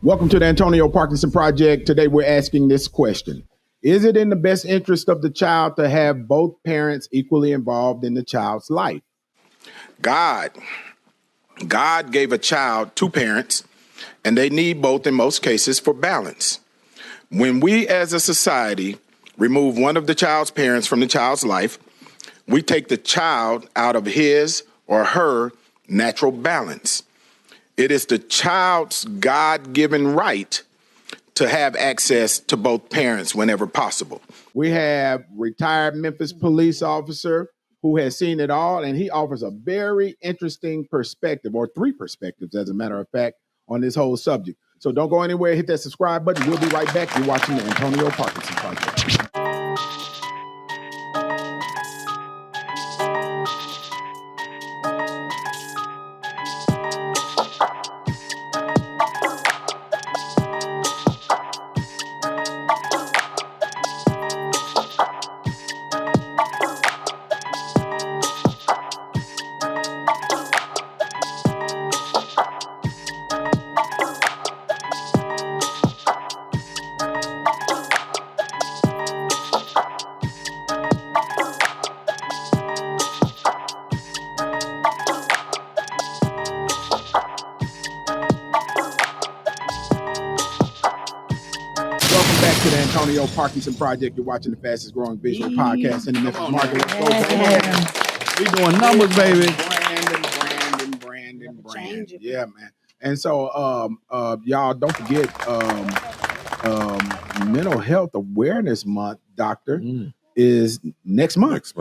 Welcome to the Antonio Parkinson Project. Today we're asking this question. Is it in the best interest of the child to have both parents equally involved in the child's life? God gave a child two parents, and they need both in most cases for balance. When we as a society remove one of the child's parents from the child's life, we take the child out of his or her natural balance. It is the child's God-given right to have access to both parents whenever possible. We have retired Memphis police officer who has seen it all, and he offers a very interesting perspective, or three perspectives, as a matter of fact, on this whole subject. So don't go anywhere. Hit that subscribe button. We'll be right back. You're watching the Antonio Parkinson Project. Welcome back to the Antonio Parkinson Project. You're watching the fastest growing visual podcast in the Memphis market. We doing numbers, baby. Brandon. Yeah, man. And so, y'all don't forget Mental Health Awareness Month, Doctor, is next month.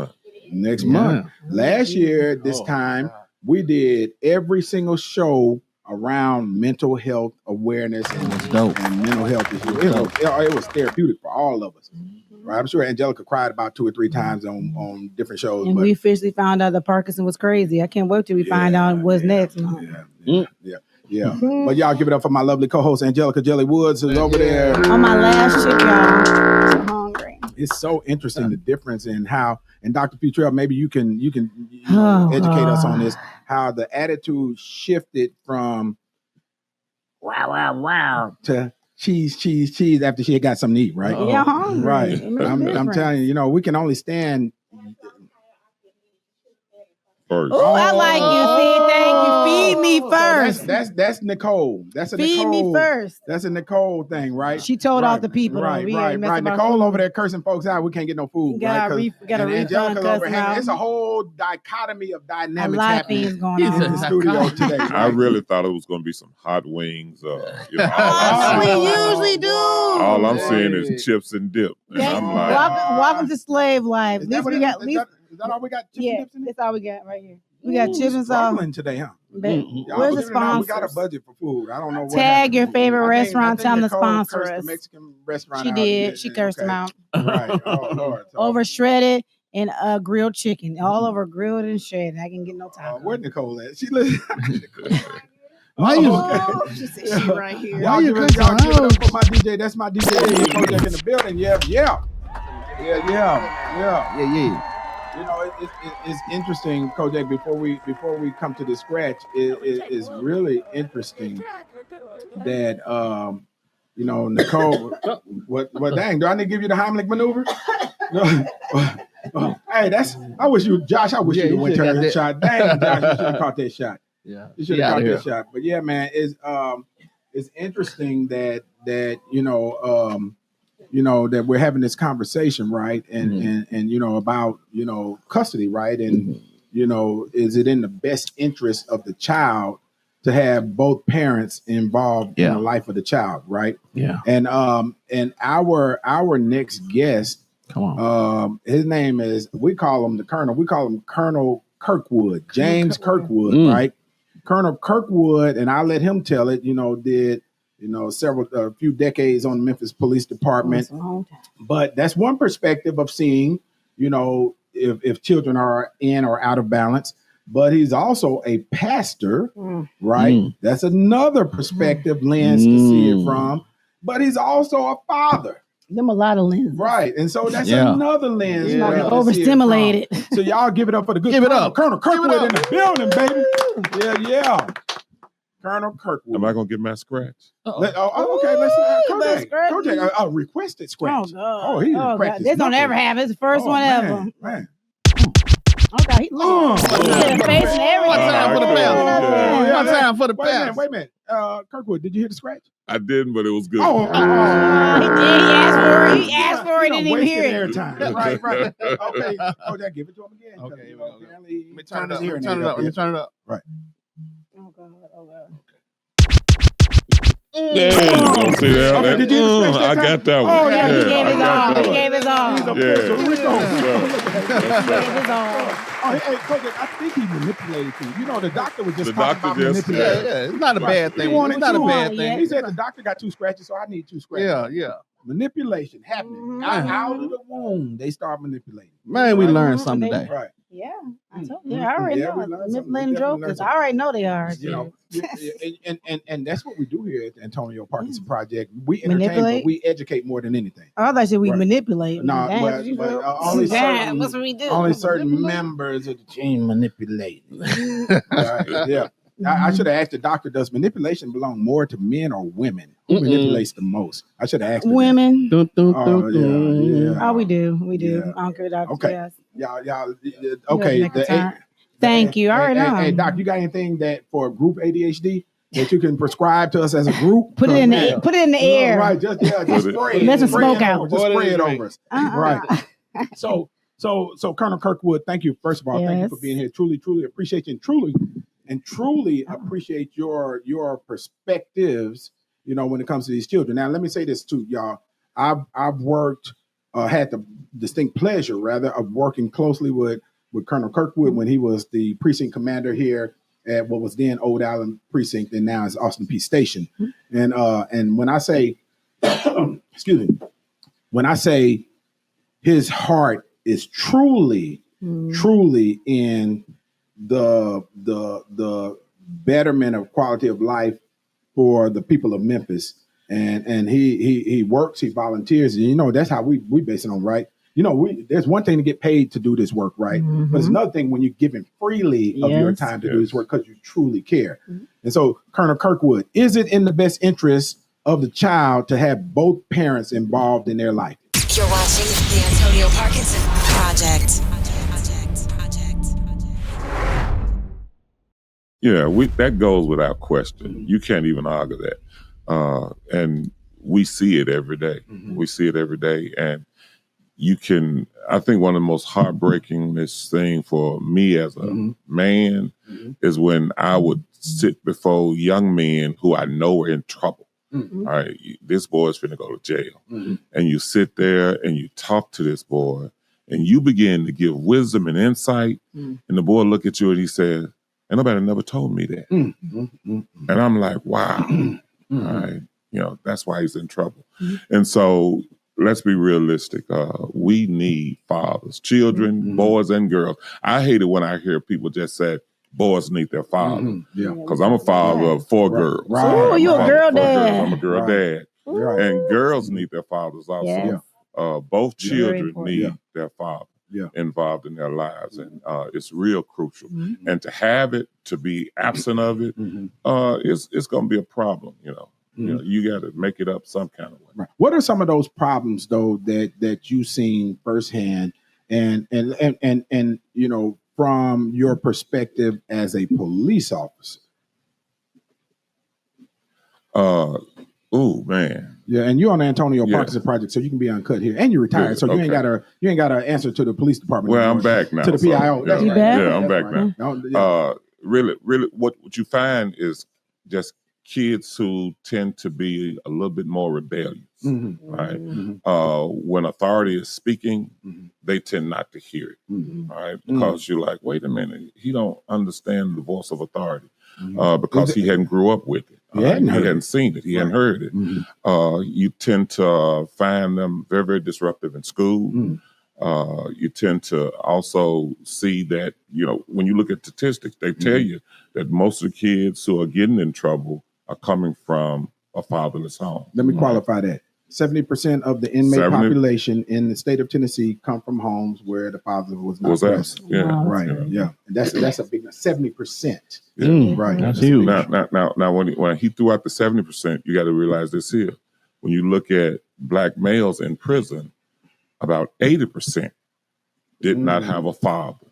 Next month. Last year, this time, we did every single show around mental health awareness and mental health issues. It was therapeutic for all of us. Right? I'm sure Angelica cried about 2 or 3 times on different shows. And we officially found out that Parkinson was crazy. I can't wait till we find out what's next month. Yeah. But y'all give it up for my lovely co-host Angelica Jelly Woods, who's over there. On my last trip, y'all. I'm hungry. It's so interesting the difference in how, and Dr. Petrell, maybe you can educate us on this, how the attitude shifted from wow to cheese after she had got something to eat, right? Yeah, hungry. Right. I'm telling you, we can only stand First. Oh, I like you. See, thank you. Feed me first. So that's Nicole. That's a Feed Nicole. me first. That's a Nicole thing, right? She told off the people. Right. Nicole over there cursing folks out. We can't get no food. Got a refund cussing out. It's a whole dichotomy of dynamics a lot happening of things going on in the studio today. Right? I really thought it was going to be some hot wings. We usually do. All I'm seeing is chips and dip. And I'm like, welcome to slave life. Is that all we got? Chips and dips in it? That's all we got right here. We got chips and sauce. Today, huh? Where's the sponsor? We got a budget for food. I don't know. Tag your favorite restaurant. Tell them to sponsor us. The Mexican restaurant. She did. She cursed them out. Right. Oh Lord. Over shredded and grilled chicken. All over grilled and shredded. I can get no time. Where's Nicole at? She lives. Why you? She said she right here. Y'all give it up for my DJ. That's my DJ Project in the building. Yeah. It's interesting, Kojak. Before we come to the scratch, it is really interesting that Nicole. What? Dang! Do I need to give you the Heimlich maneuver? No. Hey, I wish you, Josh. I wish you went to that shot. Dang, Josh, you should have caught that shot. Yeah, you should have caught that shot. But yeah, man, it's interesting that that we're having this conversation, right? And about custody, right? And is it in the best interest of the child to have both parents involved in the life of the child, right? Yeah. And our next guest, come on, his name is, we call him the Colonel. We call him Colonel Kirkwood, James Kirkwood, right? Colonel Kirkwood, and I'll let him tell it. Did a few decades on the Memphis Police Department. But that's one perspective of seeing, if children are in or out of balance. But he's also a pastor, right? That's another perspective lens to see it from. But he's also a father. Them a lot of lenses. Right. And so that's another lens. Yeah. Overstimulated. So y'all give it up for the good. Give it up. Colonel Kirkwood in the building, baby. Yeah. Colonel Kirkwood. Am I gonna get my scratch? Okay. Let's Kojak. Requested scratch. Oh God. Oh, he God. This don't ever happen. It's the first one ever. Man. Oh God, he hit a face and everything. One time for the bell. One time for the bell. Wait a minute. Kirkwood, did you hear the scratch? I didn't, but it was good. He asked for it. He asked for it. Didn't even hear it. Airtime. Right. Okay. Kojak, give it to him again. Okay. Apparently, Let me turn it up. Right. Oh God. Yeah, see that? Okay, did you hear the scratch that I time? got that one. Oh yeah, he gave his I all. got that He gave his all. He's a one. Puerto Rico. He gave his all. Hey, Kojak, I think he manipulated you. You know, the doctor was just The talking doctor about just- manipulation. Yeah, it's not a bad thing. wanted It's not a two. bad Yeah. thing. He said the doctor got 2 scratches, so I need 2 scratches. Yeah. Manipulation happening. Out of the womb, they start manipulating. Man, we learned something today. Right. Yeah, I told you. I already Yeah, we know. learned something. Manipulating We definitely jokers. learned I already know they are. You know, and that's what we do here at the Antonio Parkinson Project. We entertain, Manipulate? but we educate more than anything. I thought we Right. manipulate. No, Damn, but you feel? only Damn, certain, what's what we do? only certain members of the team manipulate. Right, yeah. I should have asked the doctor, does manipulation belong more to men or women? Who manipulates the most? I should have asked her that. Women. Yeah. Oh, we do. We do. Yeah. I don't care, doctor. Okay. Yes. Y'all, You okay. make a turn. Thank you. I already know. Hey, doc, you got anything that for group ADHD that you can prescribe to us as a group? Put it in the put it in the air. Right, just spray it. Let some Spray it smoke out. over, just spray it over us. Uh-uh. Right. So Colonel Kirkwood, thank you. First of all, thank you for being here. Truly appreciate you, and truly appreciate your perspectives, you know, when it comes to these children. Now, let me say this too, y'all. I've worked, had the distinct pleasure, rather, of working closely with Colonel Kirkwood when he was the precinct commander here at what was then Old Island Precinct and now is Austin Peay Station. And when I say, excuse me, when I say his heart is truly in the betterment of quality of life for the people of Memphis, and he works, he volunteers, and you know that's how we base it on, right? You know, there's one thing to get paid to do this work, right? But it's another thing when you're giving freely of your time to do this work because you truly care. And so, Colonel Kirkwood, is it in the best interest of the child to have both parents involved in their life? You're watching the Antonio Parkinson Project. Yeah, that goes without question. You can't even argue that. And we see it every day. We see it every day. And I think one of the most heartbreakingest thing for me as a man is when I would sit before young men who I know are in trouble. All right, this boy's finna go to jail. And you sit there and you talk to this boy and you begin to give wisdom and insight. And the boy look at you and he says, and nobody never told me that. And I'm like, wow. All right, you know, that's why he's in trouble. And so let's be realistic. We need fathers, children, boys and girls. I hate it when I hear people just say boys need their father. Because I'm a father of 4 girls. Oh, you a girl dad. I'm a girl dad. And girls need their fathers also. Both children need their father involved in their lives. And it's real crucial. And to have it, to be absent of it, it's going to be a problem, you know. You know, you got to make it up some kind of way. Right. What are some of those problems though that you've seen firsthand, and you know, from your perspective as a police officer? Oh man, yeah, and you're on the Antonio Parkinson Project, so you can be uncut here, and you're retired, so you ain't gotta answer to the police department. Well, I'm back now. To the PIO. So, you back? Yeah, I'm back now. Really, what you find is just kids who tend to be a little bit more rebellious, right? When authority is speaking, they tend not to hear it, right? Because you're like, wait a minute, he don't understand the voice of authority because he hadn't grew up with it. He hadn't seen it. He hadn't heard it. You tend to find them very, very disruptive in school. You tend to also see that, you know, when you look at statistics, they tell you that most of the kids who are getting in trouble are coming from a fatherless home. Let me qualify that. 70% of the inmate population in the state of Tennessee come from homes where the father was not present. Yeah. Right. Yeah. And that's a big 70%. Right. That's huge. Now, when he threw out the 70%, you got to realize this here. When you look at black males in prison, about 80% did not have a father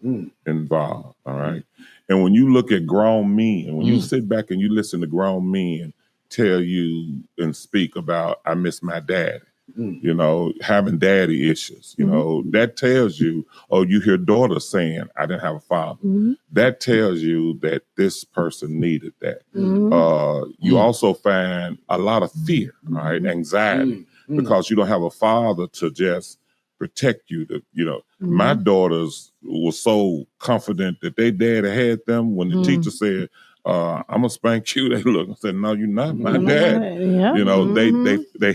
involved. All right. And when you look at grown men, and when you sit back and you listen to grown men tell you and speak about, I miss my daddy, you know, having daddy issues, you know, that tells you, oh, you hear daughters saying, I didn't have a father. That tells you that this person needed that. You also find a lot of fear, right? Anxiety, because you don't have a father to just protect you. To, you know, my daughters were so confident that they daddy had them when the teacher said, I'm gonna spank you. They looked and said, no, you're not my dad. You know, they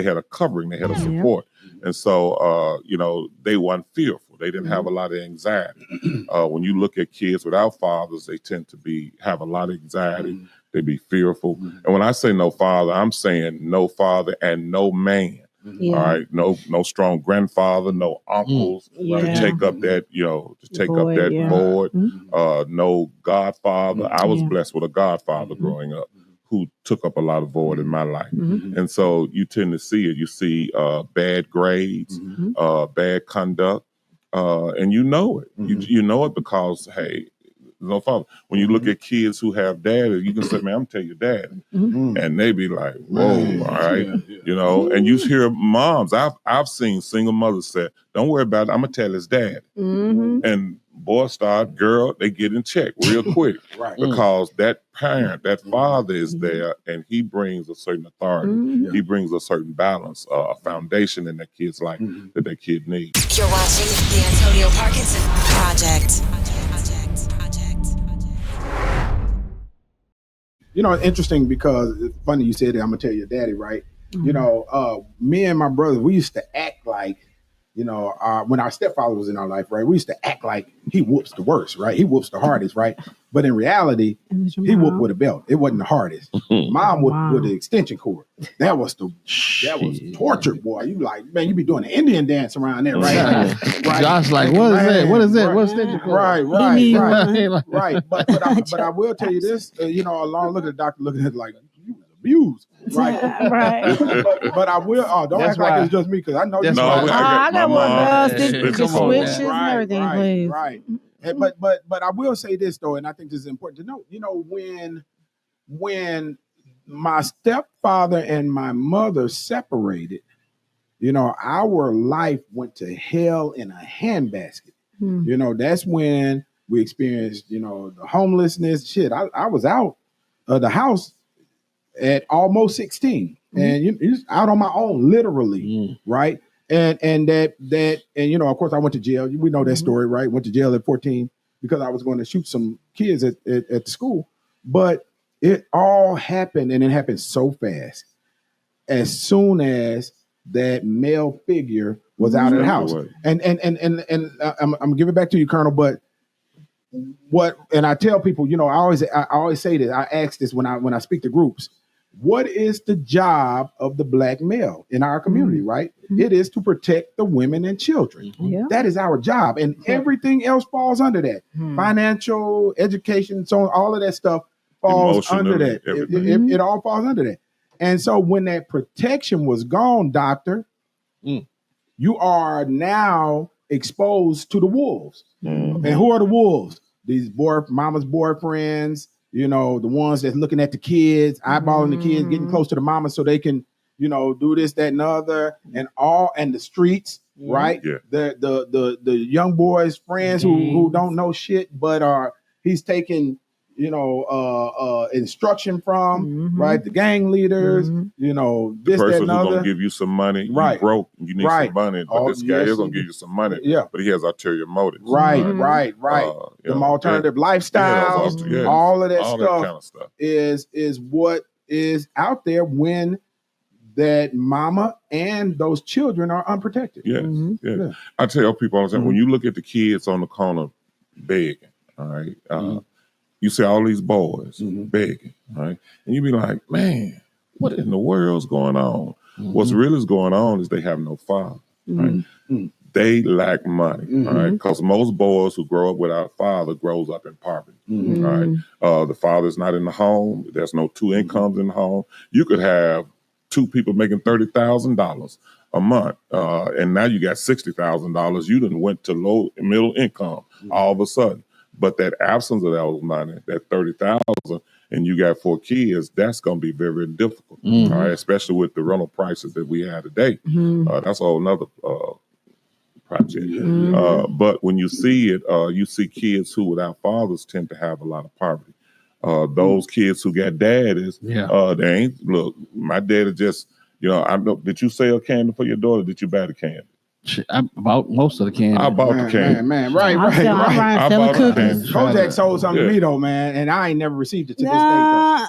had a covering, they had a support. And so you know, they weren't fearful. They didn't have a lot of anxiety. When you look at kids without fathers, they tend to have a lot of anxiety. They be fearful. And when I say no father, I'm saying no father and no man. All right, no strong grandfather, no uncles to take up that, you know, void. No godfather. I was blessed with a godfather growing up who took up a lot of void in my life. And so you tend to see it. You see bad grades, bad conduct, and you know it. You know it because, hey, no father. When you look at kids who have daddy, you can say, man, I'm tell your dad. And they be like, whoa, all right. You know, and you hear moms, I've seen single mothers say, don't worry about it, I'm gonna tell his dad. And boy start, girl, they get in check real quick. Because that parent, that father is there and he brings a certain authority. He brings a certain balance, a foundation in that kid's life that that kid needs. You're watching the Antonio Parkinson Project. You know, interesting because it's funny you said that, I'm gonna tell your daddy, right? You know, me and my brother, we used to act like, you know, when our stepfather was in our life, right? We used to act like he whoops the worst, right? He whoops the hardest, right? But in reality, he whooped with a belt. It wasn't the hardest. Mom whooped with the extension cord. That was torture, boy. You like, man, you be doing an Indian dance around there, right? Josh, like, what is that? What is that? What's extension cord? Right. But I will tell you this, you know, along look at the doctor looking at it like, you was abused. Right. But I will. Don't act like it's just me because I know you. I got one of those switches and everything, please. Right. But I will say this though, and I think this is important to note. You know, when my stepfather and my mother separated, you know, our life went to hell in a handbasket. You know, that's when we experienced, you know, the homelessness. Shit, I was out of the house at almost 16 and you're out on my own, literally, right? And you know, of course I went to jail. We know that story, right? Went to jail at 14 because I was going to shoot some kids at the school. But it all happened, and it happened so fast. As soon as that male figure was out of the house. And I'm gonna give it back to you, Colonel, but and I tell people, you know, I always say this, I ask this when I speak to groups. What is the job of the black male in our community, right? It is to protect the women and children. That is our job. And everything else falls under that. Financial, education, so on, all of that stuff falls under that. It all falls under that. And so when that protection was gone, doctor, you are now exposed to the wolves. And who are the wolves? These mama's boyfriends, you know, the ones that's looking at the kids, eyeballing the kids, getting close to the mama so they can, you know, do this, that, and other, and the streets, right? The young boys' friends who don't know shit, but he's taking, you know, instruction from, right? The gang leaders, you know, this, that, and other. The person who's gonna give you some money, you broke, you need some money, but this guy is gonna give you some money, but he has ulterior motives. Right. Them alternative lifestyles, all of that kind of stuff is what is out there when that mama and those children are unprotected. I tell people all the time, when you look at the kids on the corner begging, all right, you see all these boys begging, right? And you be like, man, what in the world's going on? What's really going on is they have no father, right? they lack money, all right? Because most boys who grow up without a father grows up in poverty, all right? The father's not in the home. There's no two incomes in the home. You could have two people making $30,000 a month, and now you got $60,000. You done went to low middle income all of a sudden. But that absence of that money, that $30,000, and you got 4 kids, that's going to be very, very difficult, all right? Especially with the rental prices that we have today. That's a whole nother project. But when you see it, you see kids who without fathers tend to have a lot of poverty. Those kids who got daddies, they ain't, look, my daddy just, did you sell candy for your daughter? Did you buy the candy? I bought most of the candy. I bought the candy. Man, right. I bought the candy. Kojak sold something to me though, man, and I ain't never received it to this day though.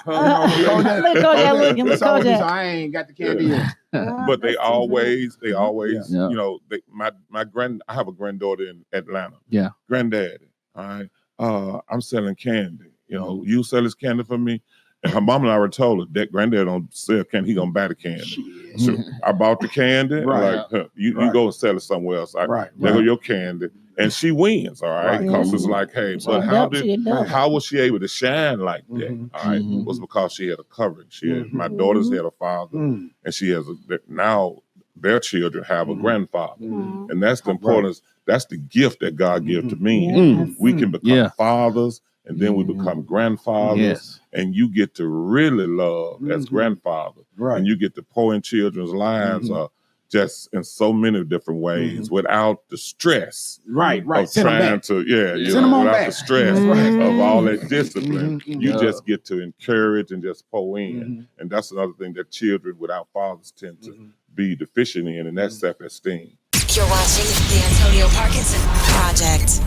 Kojak. I ain't got the candy yet. But they always, I have a granddaughter in Atlanta. Yeah. Granddaddy, all right. I'm selling candy. You sell this candy for me. And her mom and I were told her that granddad don't sell candy, he gonna buy the candy. So I bought the candy, you go and sell it somewhere else. There go your candy. And she wins, all right? Because it's like, hey, but how was she able to shine like that? All right, it was because she had a covering. She had, my daughters had a father, and she has now their children have a grandfather. And that's the importance, that's the gift that God gives to men. We can become fathers, and then we become grandfathers, and you get to really love as grandfather, and you get to pour in children's lives just in so many different ways without the stress of trying to, without the stress of all that discipline. You just get to encourage and just pour in, and that's another thing that children without fathers tend to be deficient in, and that's self-esteem. You're watching the Antonio Parkinson Project.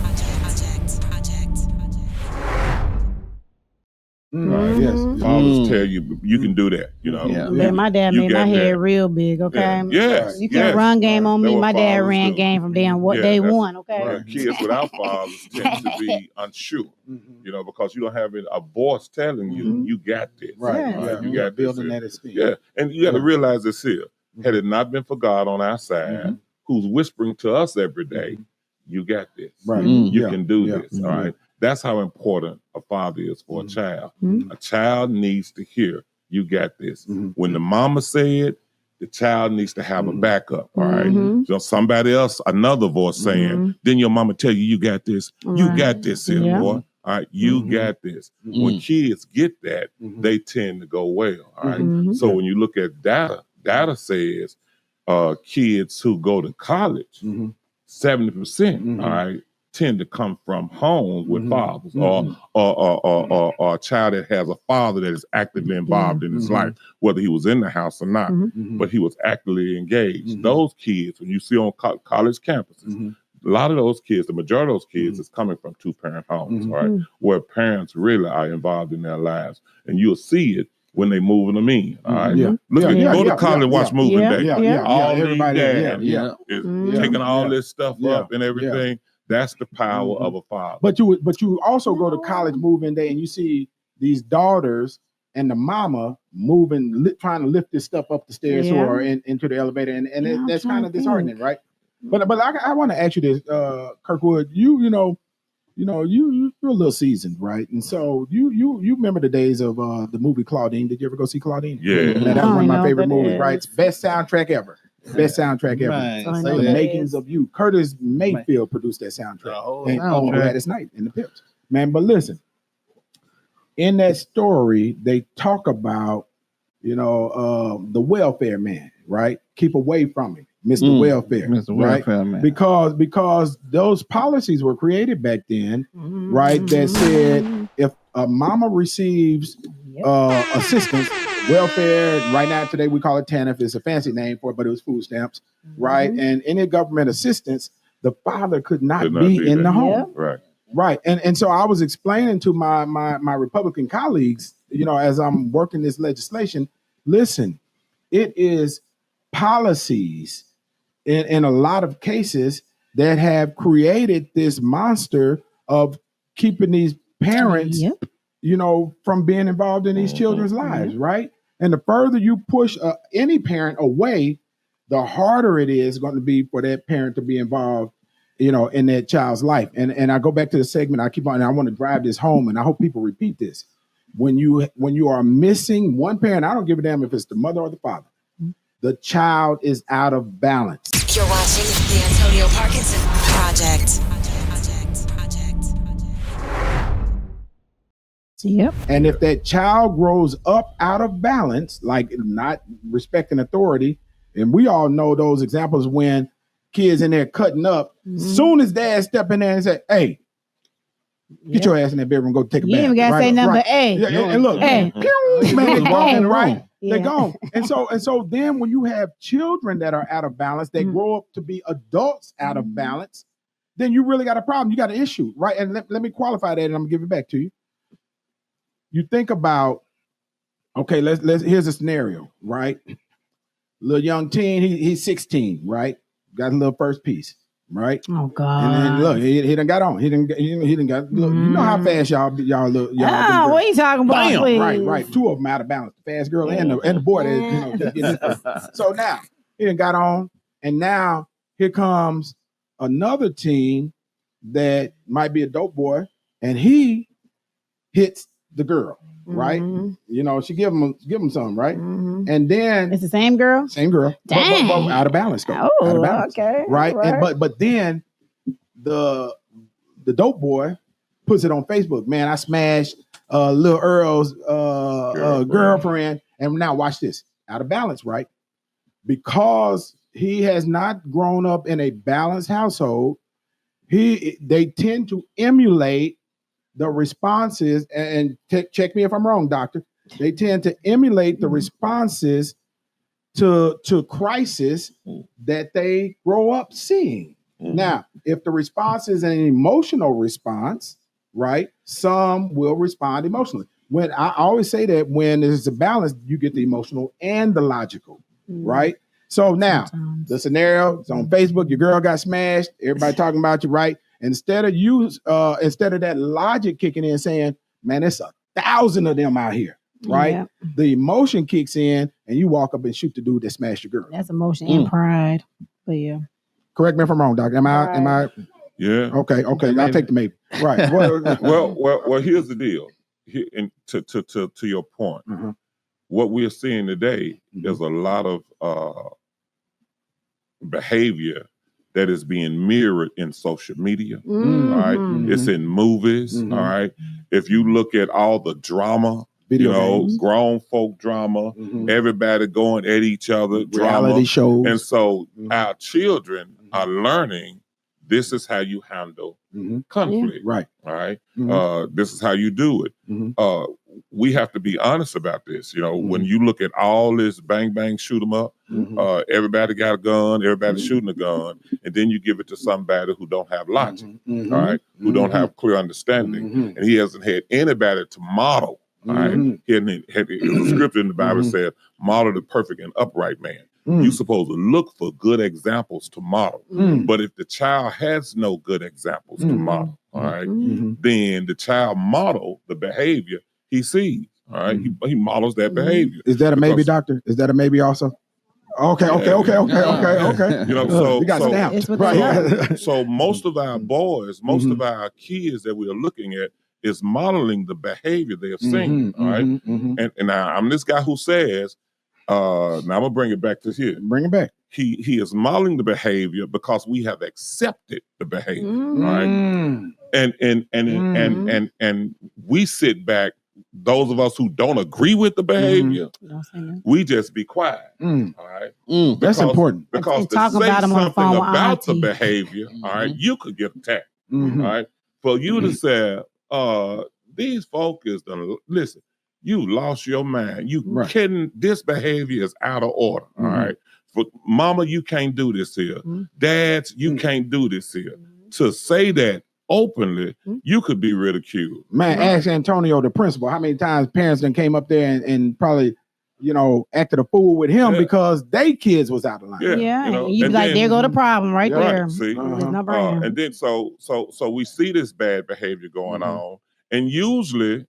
Fathers tell you you can do that, Man, my dad made my head real big, okay? You can run game on me. My dad ran game from day one, okay? Kids without fathers tend to be unsure, because you don't have a voice telling you, you got this. You got building that esteem. And you got to realize this here. Had it not been for God on our side, who's whispering to us every day, you got this. You can do this, all right? That's how important a father is for a child. A child needs to hear, you got this. When the mama said, the child needs to have a backup, all right? So somebody else, another voice saying, then your mama tell you, you got this. You got this here, boy. All right, you got this. When kids get that, they tend to go well, all right? So when you look at data says kids who go to college, 70%, all right, tend to come from homes with fathers, or a child that has a father that is actively involved in his life, whether he was in the house or not, but he was actively engaged. Those kids, when you see on college campuses, a lot of those kids, the majority of those kids is coming from 2-parent homes, right? Where parents really are involved in their lives. And you'll see it when they moving them in, all right? Go to college and watch Moving Day. All everybody is taking all this stuff up and everything. That's the power of a father. But you also go to college moving day and you see these daughters and the mama moving, trying to lift this stuff up the stairs or into the elevator, and that's kind of disheartening, right? But I want to ask you this, Kirkwood. You're a little seasoned, right? And so you remember the days of the movie Claudine. Did you ever go see Claudine? Yeah, that was one of my favorite movies, right? It's best soundtrack ever. Best soundtrack ever. The Makings of You. Curtis Mayfield produced that soundtrack. And on Gladys Knight in the Pips. Man, but listen, in that story, they talk about, the welfare man, right? Keep away from him, Mr. Welfare. Mr. Welfare man. Because those policies were created back then, right? That said, if a mama receives assistance, welfare, right now today we call it TANF, it's a fancy name for it, but it was food stamps, right? And any government assistance, the father could not be in the home. Right. And so I was explaining to my Republican colleagues, as I'm working this legislation, listen, it is policies in a lot of cases that have created this monster of keeping these parents from being involved in these children's lives, right? And the further you push any parent away, the harder it is going to be for that parent to be involved, in that child's life. And I go back to the segment. I keep on, and I want to drive this home, and I hope people repeat this. When you are missing one parent, I don't give a damn if it's the mother or the father. The child is out of balance. You're watching the Antonio Parkinson Project. Yep. And if that child grows up out of balance, like not respecting authority, and we all know those examples when kids in there cutting up, soon as dad step in there and say, "Hey, get your ass in that bedroom, go take a bath." You ain't even gotta say nothing but hey. Yeah, and look, hey. Man, they gone, right? Yeah. They gone. And so then when you have children that are out of balance, they grow up to be adults out of balance, then you really got a problem. You got an issue, right? And let me qualify that, and I'm gonna give it back to you. You think about, okay, let's here's a scenario, right? Little young teen, he's 16, right? Got a little first piece, right? Oh God! And then look, he done got on. He done got. Look, you know how fast y'all look. Oh, what are you talking about? Bam! Please? Right. Two of them out of balance. The fast girl and the boy that just getting. So now he done got on, and now here comes another teen that might be a dope boy, and he hits the girl, right? She give him some, right? And then It's the same girl. same girl, Dang. but out of balance, though. Oh, Out of balance, okay, right? right. And but then the dope boy puts it on Facebook. Man, I smashed Lil Earl's girlfriend, and now watch this. Out of balance, right? Because he has not grown up in a balanced household. They tend to emulate the responses, and check me if I'm wrong, doctor. They tend to emulate the responses to crisis that they grow up seeing. Now, if the response is an emotional response, right, some will respond emotionally. When I always say that when there's a balance, you get the emotional and the logical, right? So now the scenario is on Facebook. Your girl got smashed. Everybody talking about you, right? Instead of that logic kicking in, saying, "Man, there's 1,000 of them out here," right? Yeah. The emotion kicks in, and you walk up and shoot the dude that smashed your girl. That's emotion and pride. But yeah. Correct me if I'm wrong, doctor. Am I? Yeah. Okay. I'll take the maybe. Right. Well. Here's the deal. And to your point, what we're seeing today is a lot of behavior that is being mirrored in social media. All right, it's in movies. All right, if you look at all the drama, games. Grown folk drama, everybody going at each other, reality shows, and so our children are learning. This is how you handle conflict, right? All right, this is how you do it. We have to be honest about this. When you look at all this bang bang shoot 'em up, everybody got a gun, everybody shooting a gun, and then you give it to somebody who don't have logic, all right, who don't have clear understanding, and he hasn't had anybody to model. All right, the scripture in the Bible said, "Model the perfect and upright man." You're supposed to look for good examples to model. But if the child has no good examples to model, all right, then the child model the behavior he sees. All right, he models that behavior. Is that a maybe, doctor? Is that a maybe also? Okay. So we got stamped. Right. So most of our boys, most of our kids that we are looking at is modeling the behavior they have seen. All right, and now I'm this guy who says, now I'm gonna bring it back to here. Bring it back. He is modeling the behavior because we have accepted the behavior, right? And we sit back. Those of us who don't agree with the behavior, we just be quiet. All right, that's important because to say something about the behavior, all right, you could get attacked. All right, for you to say, these folk is done. Listen. You lost your mind. You kidding? This behavior is out of order. All right. But mama, you can't do this here. Dads, you can't do this here. To say that openly, you could be ridiculed. Man, ask Antonio, the principal, how many times parents then came up there and probably, acted a fool with him because they kids was out of line. Yeah. You be like, there go the problem right there. See? There's no brainer. And then so we see this bad behavior going on. And usually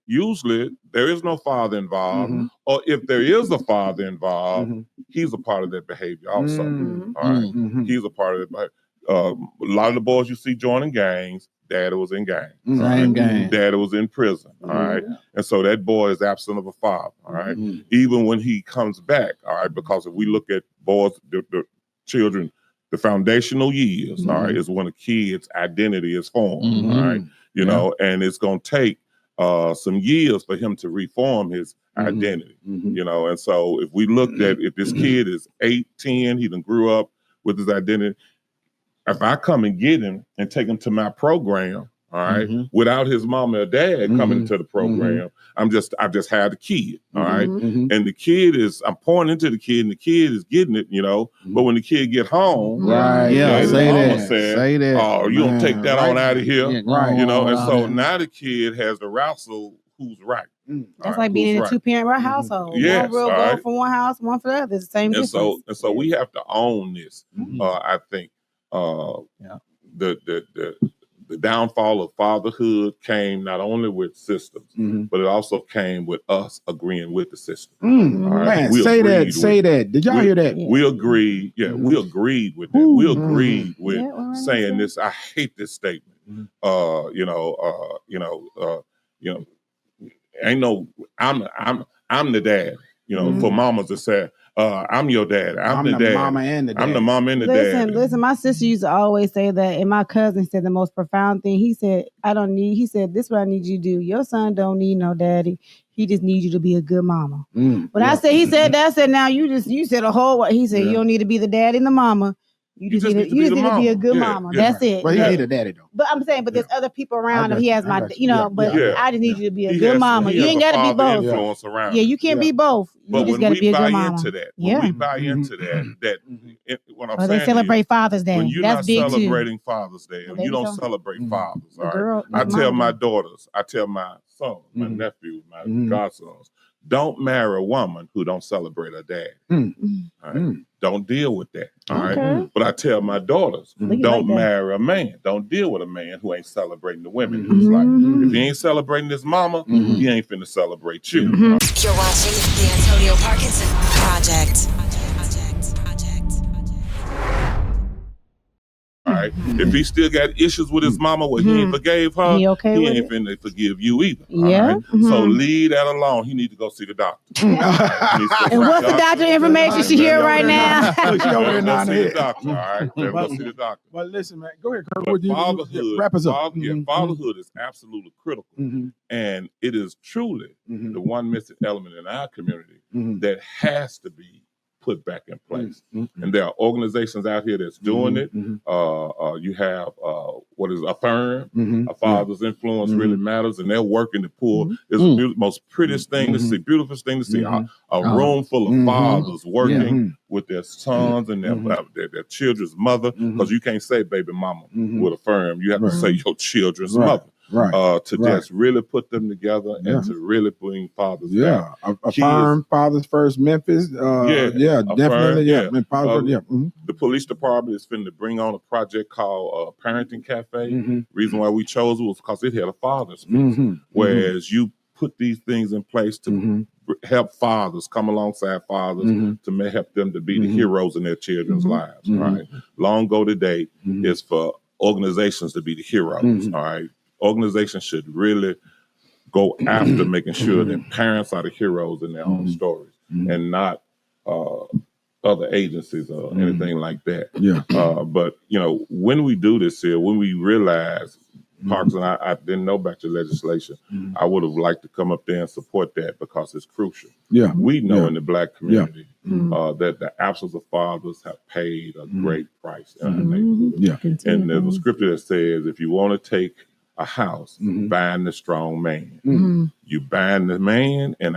there is no father involved, or if there is a father involved, he's a part of that behavior also. All right, he's a part of it. But a lot of the boys you see joining gangs, daddy was in gangs. Same gang. Daddy was in prison. All right, and so that boy is absent of a father. All right, even when he comes back. All right, because if we look at boys, the children, the foundational years. All right, is when a kid's identity is formed. All right, you know, and it's gonna take some years for him to reform his identity. You know, and so if we looked at if this kid is 8, 10, he done grew up with his identity. If I come and get him and take him to my program, all right, without his mom or dad coming into the program, I just had the kid, all right, and the kid is, I'm pouring into the kid, and the kid is getting it, you know. But when the kid get home, say that. Oh, you don't take that on out of here, right? You know. And so now the kid has to wrestle who's right. That's like being in a two-parent household. Yes, one real going for one house, one for the other. It's the same difference. So we have to own this. I think the downfall of fatherhood came not only with systems, but it also came with us agreeing with the system. Man, say that. Did y'all hear that? We agreed. Yeah, we agreed with that. We agreed with saying this. I hate this statement. Ain't no. I'm the dad. You know, for mamas to say, I'm your dad. I'm the dad. Mama and the dad. I'm the mama and the dad. Listen, my sister used to always say that, and my cousin said the most profound thing. He said, he said, this is what I need you to do. Your son don't need no daddy. He just needs you to be a good mama. He said that, I said, now you said a whole lot. He said, you don't need to be the daddy and the mama. You just need to be a good mama. That's it. But he need a daddy though. But I'm saying, but there's other people around him. He has I just need you to be a good has, mama. You ain't got to be both. Influence around you can't be both. But you just got to be a good mama. When we buy into that, what I'm saying they celebrate Father's Day. When you're That's not celebrating Father's Day, and you don't celebrate fathers, all right? I tell my daughters, I tell my son, my nephew, my godsons, don't marry a woman who don't celebrate her dad. All right? Don't deal with that. All right. But I tell my daughters, don't marry a man. Don't deal with a man who ain't celebrating the women in his life. If he ain't celebrating his mama, he ain't finna celebrate you. You're watching the Antonio Parkinson Project. All right. If he still got issues with his mama where he ain't forgave her, he ain't finna forgive you either. All right. So leave that alone. He need to go see the doctor. And what's the doctor information she hear right now? Go see the doctor. All right. Go see the doctor. But listen, man, go ahead, Kirkwood. Fatherhood, wrap us up. Fatherhood is absolutely critical, and it is truly the one missing element in our community that has to be put back in place. And there are organizations out here that's doing it. You have what is Affirm, A Father's Influence Really Matters, and they're working to pull. It's the most prettiest thing to see, beautiful thing to see. A room full of fathers working with their sons and their children's mother, because you can't say baby mama with Affirm. You have to say your children's mother. Just really put them together and to really bring fathers back. Affirm Fathers First Memphis. Definitely. The police department is finna bring on a project called Parenting Cafe. Reason why we chose it was because it had a father's piece. Whereas you put these things in place to help fathers, come alongside fathers to help them to be the heroes in their children's lives. Right. Long go today is for organizations to be the heroes. All right. Organizations should really go after making sure that parents are the heroes in their own stories and not other agencies or anything like that. But, you know, when we do this here, when we realize, Parks and I didn't know about your legislation, I would have liked to come up there and support that because it's crucial. We know in the Black community that the absence of fathers have paid a great price in our neighborhood. And there's a scripture that says, if you want to take a house, bind the strong man. You bind the man and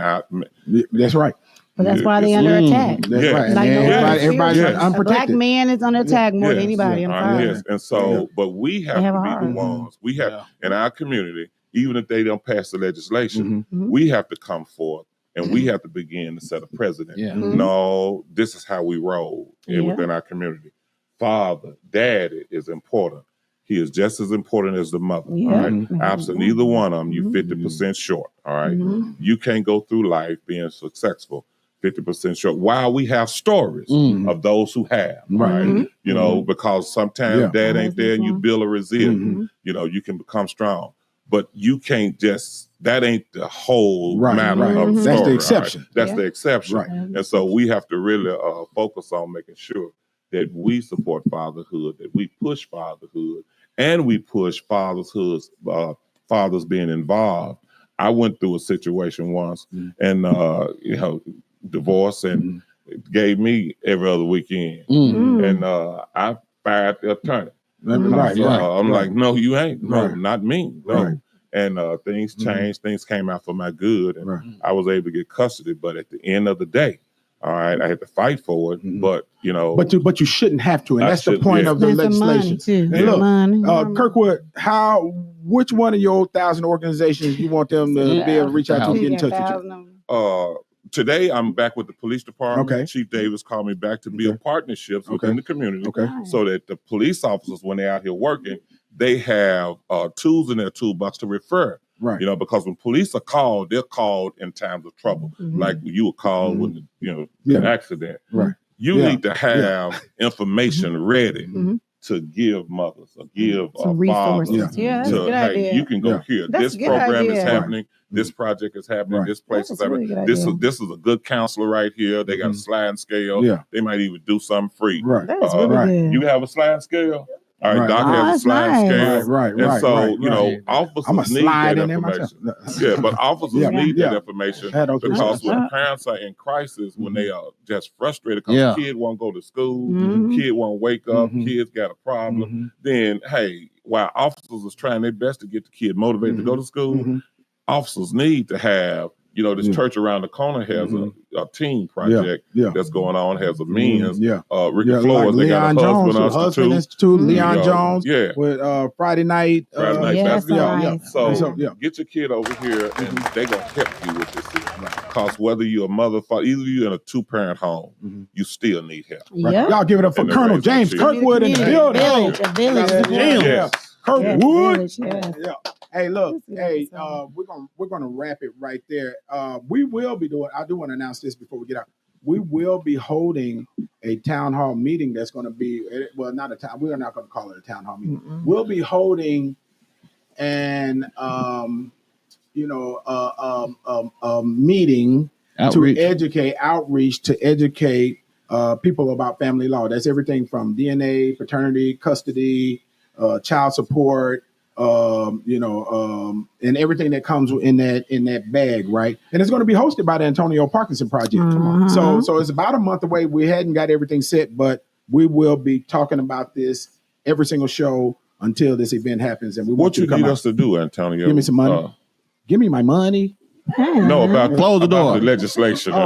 that's right. But that's why they're under attack. That's right. Like everybody's unprotected. A Black man is under attack more than anybody. And so, but we have to be the ones. We have in our community, even if they don't pass the legislation, we have to come forth and we have to begin to set a precedent. No, this is how we roll within our community. Father, daddy is important. He is just as important as the mother. Yeah. All right. Absent either one of them, you 50% short. All right. You can't go through life being successful 50% short. While we have stories of those who have, right? You know, because sometimes dad ain't there and you build a resilience. You know, you can become strong. But you can't just, that ain't the whole matter of the story. That's the exception. Right? That's the exception. Right. And so we have to really focus on making sure that we support fatherhood, that we push fatherhood, and we push fathers being involved. I went through a situation once and, you know, divorce and it gave me every other weekend. And I fired the attorney. I'm like, no, you ain't. No, not me. No. And things changed. Things came out for my good. And I was able to get custody. But at the end of the day, all right, I had to fight for it. But, you know. But you shouldn't have to. And that's the point of the legislation. And look, Kirkwood, which one of your 1,000 organizations you want them to be able to reach out to and get in touch with you? Today, I'm back with the police department. Okay. Chief Davis called me back to build partnerships within the community so that the police officers, when they're out here working, they have tools in their toolbox to refer. Right. You know, because when police are called, they're called in times of trouble. Like you were called when, an accident. Right. You need to have information ready to give mothers or give fathers. That's a good idea. You can go here. This program is happening. This project is happening. This place is happening. This is a good counselor right here. They got a sliding scale. They might even do something free. Right. That's really good. You have a sliding scale? All right, Doc has a sliding scale. Right. And so, officers need that information. But officers need that information because when parents are in crisis, when they are just frustrated because the kid won't go to school, kid won't wake up, kids got a problem, then, hey, while officers is trying their best to get the kid motivated to go to school, officers need to have, this church around the corner has a teen project that's going on, has a men's. Ricky Flores, they got a husband institute. Leon Jones with Friday night. Basketball. So get your kid over here and they're going to help you with this. Because whether you're a mother, father, either you're in a 2-parent home, you still need help. Y'all give it up for Colonel James Kirkwood in the building. Village. Kirkwood. Hey, look, we're gonna wrap it right there. We will be doing. I do want to announce this before we get out. We will be holding a town hall meeting. That's going to be not a town. We are not going to call it a town hall meeting. We'll be holding an meeting outreach to educate people about family law. That's everything from DNA, paternity, custody, child support. And everything that comes in that bag, right? And it's going to be hosted by the Antonio Parkinson Project. So it's about a month away. We hadn't got everything set, but we will be talking about this every single show until this event happens. And we want you to need us to do, Antonio? Give me some money. Give me my money. No, about close the door. The legislation. He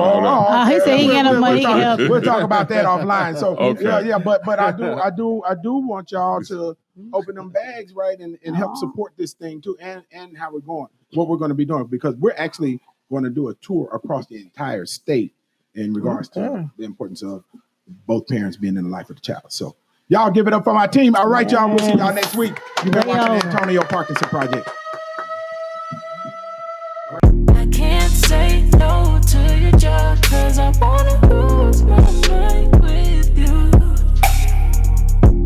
said he got no money. We'll talk about that offline. So but I do want y'all to open them bags, right, and help support this thing too, and how we're going, what we're going to be doing, because we're actually going to do a tour across the entire state in regards to the importance of both parents being in the life of the child. So y'all give it up for my team. All right, y'all. We'll see y'all next week. You've been watching the Antonio Parkinson Project. Say no to your job, cause I wanna lose my mind with you.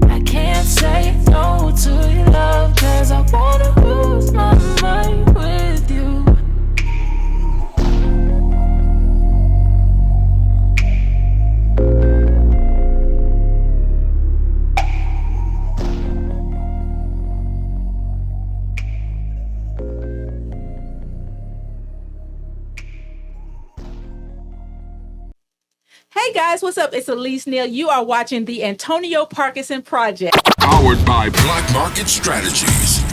I can't say no to your love, cause I wanna lose my mind with you. Hey guys, what's up? It's Elise Neal. You are watching the Antonio Parkinson Project. Powered by Black Market Strategies.